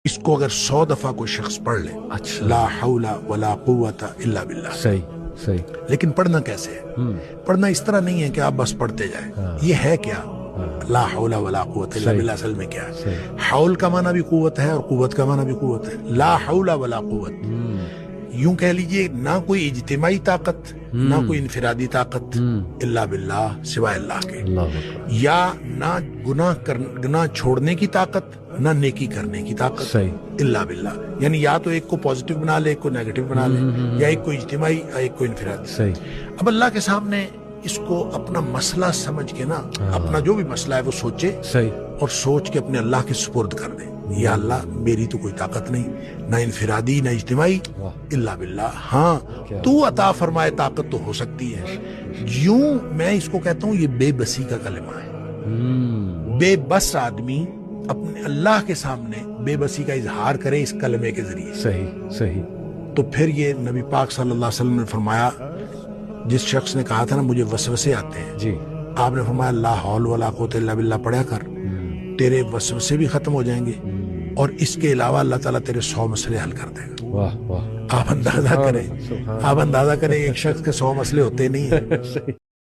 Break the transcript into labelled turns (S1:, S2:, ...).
S1: इसको अगर 100 दफा कोई शख्स पढ़ ले,
S2: अच्छा।
S1: ला हौला वला कुव्वता इल्ला बिल्लाह,
S2: सही सही।
S1: लेकिन पढ़ना कैसे है? पढ़ना इस तरह नहीं है कि आप बस पढ़ते जाएं। ये है क्या? ला हौला वला कुव्वता इल्ला बिल्लाह असल में क्या है? हौल का माना भी कुव्वत है और कुव्वत का माना भी कुव्वत है। ला हौला वला कुव्वत, यूं कह लीजिए ना कोई इज्तिमाई ताकत, ना कोई इनफिरादी ताकत, इल्ला बिल्लाह, सिवाय अल्लाह के। या ना गुनाह छोड़ने की ताकत, ना नेकी करने की ताकत,
S2: सही।
S1: इल्ला बिल्लाह। यानी या तो एक को पॉजिटिव बना ले, एक को नेगेटिव बना ले, या एक को इज्तिमाई या एक को इनफिरादी।
S2: सही।
S1: अब अल्लाह के सामने इसको अपना मसला समझ के ना, अपना जो भी मसला है वो सोचे,
S2: सही।
S1: और सोच के अपने अल्लाह के सुपुर्द कर दे। या अल्लाह, मेरी तो कोई ताकत नहीं, ना इनफिरादी ना इज्तिमाई, इल्ला बिल्लाह। हाँ, तू अता फरमाए ताकत तो हो सकती है। यूं मैं इसको कहता हूं, ये बेबसी का कलमा है। बेबस आदमी अपने अल्लाह के सामने बेबसी का इजहार करे इस कलमे के जरिए।
S2: सही सही।
S1: तो फिर ये नबी पाक सल्लल्लाहु अलैहि वसल्लम ने फरमाया, जिस शख्स ने कहा था ना मुझे वसवसे आते हैं
S2: जी,
S1: आपने फरमाया ला हौल वला कुव्वता इल्ला बिल्लाह पढ़ा कर, तेरे वसवसे भी खत्म हो जाएंगे और इसके अलावा अल्लाह ताला तेरे 100 मसले हल कर देगा।
S2: वाह वाह।
S1: आप अंदाजा करें, एक शख्स के 100 मसले होते नहीं है।